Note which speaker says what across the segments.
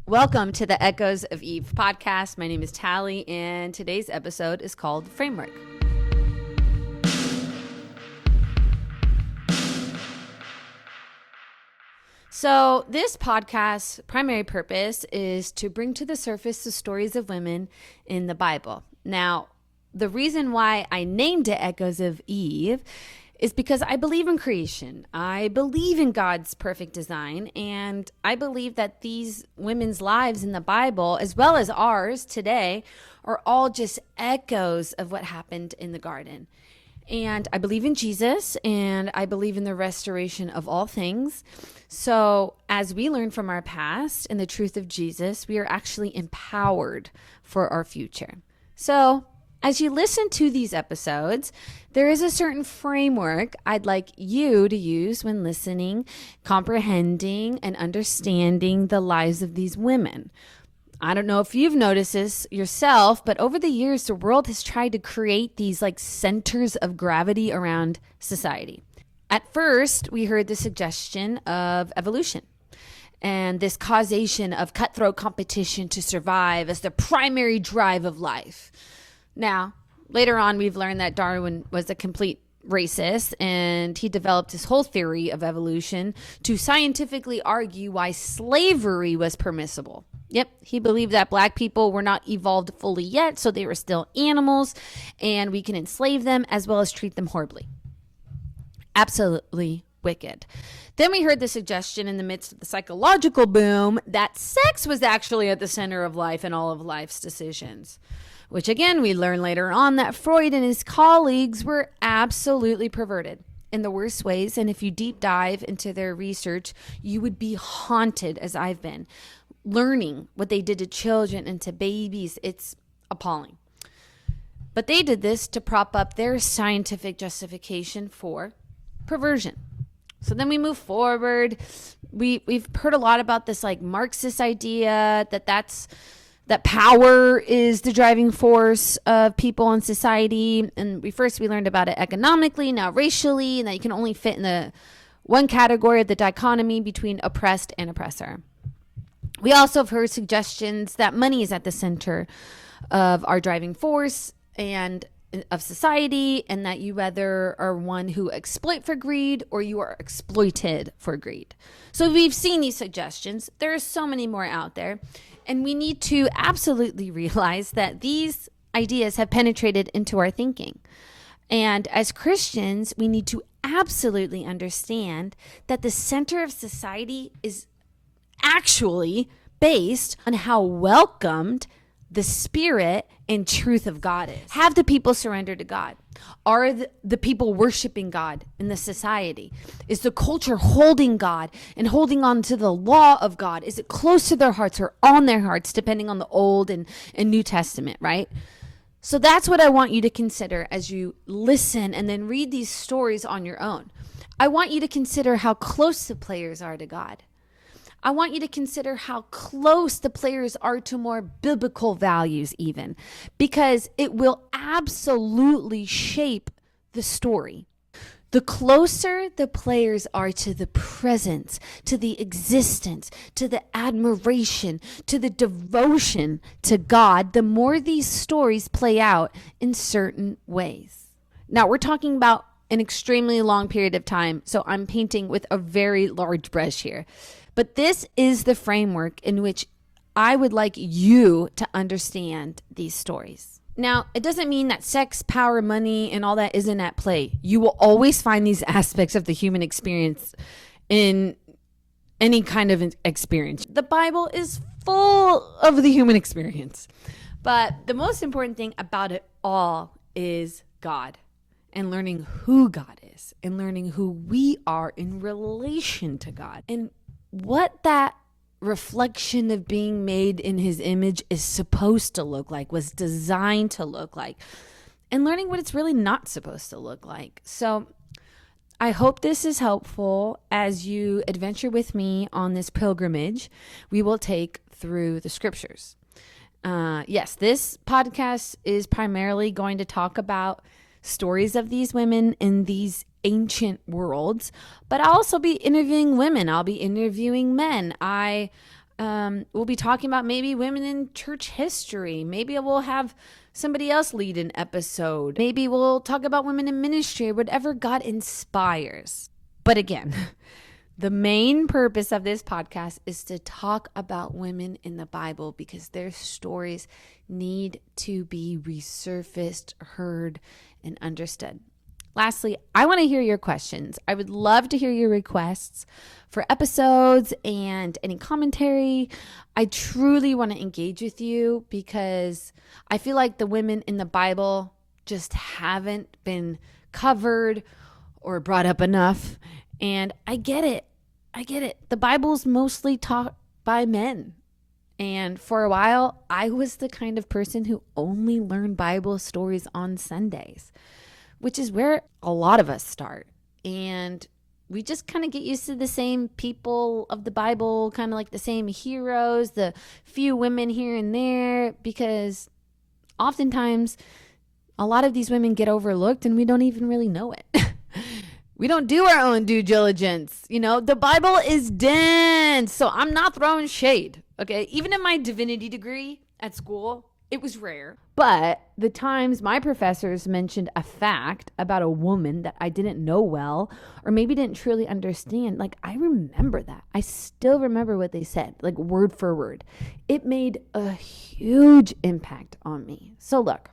Speaker 1: Welcome to the Echoes of Eve podcast. My name is Tally, and today's episode is called Framework. So this podcast's primary purpose is to bring to the surface the stories of women in the Bible. Now, the reason why I named it Echoes of Eve is because I believe in creation. I believe in God's perfect design, and I believe that these women's lives in the Bible, as well as ours today, are all just echoes of what happened in the garden. And I believe in Jesus, and I believe in the restoration of all things. So as we learn from our past and the truth of Jesus, we are actually empowered for our future. So as you listen to these episodes, there is a certain framework I'd like you to use when listening, comprehending, and understanding the lives of these women. I don't know if you've noticed this yourself, but over the years, the world has tried to create these centers of gravity around society. At first, we heard the suggestion of evolution and this causation of cutthroat competition to survive as the primary drive of life. Now, later on, we've learned that Darwin was a complete racist, and he developed his whole theory of evolution to scientifically argue why slavery was permissible. Yep, he believed that black people were not evolved fully yet, so they were still animals, and we can enslave them as well as treat them horribly. Absolutely wicked. Then we heard the suggestion in the midst of the psychological boom that sex was actually at the center of life and all of life's decisions. Which again, we learned later on that Freud and his colleagues were absolutely perverted in the worst ways. And if you deep dive into their research, you would be haunted, as I've been, learning what they did to children and to babies. It's appalling. But they did this to prop up their scientific justification for perversion. So then we move forward. We've heard a lot about this Marxist idea that power is the driving force of people in society. And we learned about it economically, now racially, and that you can only fit in the one category of the dichotomy between oppressed and oppressor. We also have heard suggestions that money is at the center of our driving force and of society, and that you either are one who exploit for greed or you are exploited for greed. So we've seen these suggestions. There are so many more out there. And we need to absolutely realize that these ideas have penetrated into our thinking. And as Christians, we need to absolutely understand that the center of society is actually based on how welcomed the spirit and truth of God is. Have the people surrender to God? Are the people worshiping God in the society? Is the culture holding God and holding on to the law of God? Is it close to their hearts or on their hearts, depending on the Old and New Testament, right? So that's what I want you to consider as you listen and then read these stories on your own. I want you to consider how close the players are to God. I want you to consider how close the players are to more biblical values even, because it will absolutely shape the story. The closer the players are to the presence, to the existence, to the admiration, to the devotion to God, the more these stories play out in certain ways. Now, we're talking about an extremely long period of time, so I'm painting with a very large brush here. But this is the framework in which I would like you to understand these stories. Now, it doesn't mean that sex, power, money, and all that isn't at play. You will always find these aspects of the human experience in any kind of experience. The Bible is full of the human experience. But the most important thing about it all is God, and learning who God is, and learning who we are in relation to God, and what that reflection of being made in his image is supposed to look like, was designed to look like, and learning what it's really not supposed to look like. So I hope this is helpful as you adventure with me on this pilgrimage we will take through the scriptures. Yes, this podcast is primarily going to talk about stories of these women in these ancient worlds, but I'll also be interviewing women. I'll be interviewing men. I We'll be talking about maybe women in church history. Maybe we'll have somebody else lead an episode. Maybe we'll talk about women in ministry, whatever God inspires. But again, the main purpose of this podcast is to talk about women in the Bible because their stories need to be resurfaced, heard, and understood. Lastly, I want to hear your questions. I would love to hear your requests for episodes and any commentary. I truly want to engage with you because I feel like the women in the Bible just haven't been covered or brought up enough. And I get it. The Bible's mostly taught by men. And for a while, I was the kind of person who only learned Bible stories on Sundays, which is where a lot of us start. And we just kind of get used to the same people of the Bible, kind of like the same heroes, the few women here and there, because oftentimes a lot of these women get overlooked and we don't even really know it. We don't do our own due diligence. The Bible is dense, so I'm not throwing shade, okay? Even in my divinity degree at school, it was rare. But the times my professors mentioned a fact about a woman that I didn't know well, or maybe didn't truly understand, I remember that. I still remember what they said, word for word. It made a huge impact on me. So look,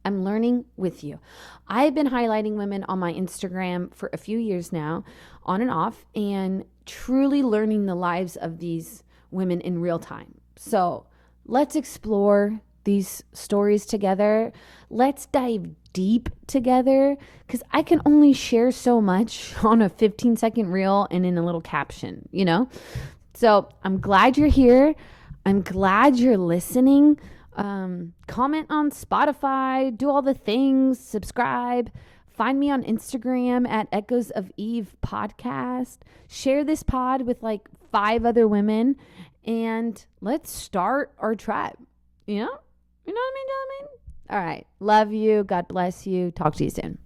Speaker 1: I'm learning with you. I've been highlighting women on my Instagram for a few years now, on and off, and truly learning the lives of these women in real time. So let's explore these stories together. Let's dive deep together because I can only share so much on a 15-second reel and in a little caption, So I'm glad you're here. I'm glad you're listening. Comment on Spotify, do all the things, subscribe, find me on Instagram at Echoes of Eve Podcast. Share this pod with 5 other women and let's start our tribe. You know what I mean? All right. Love you. God bless you. Talk to you soon.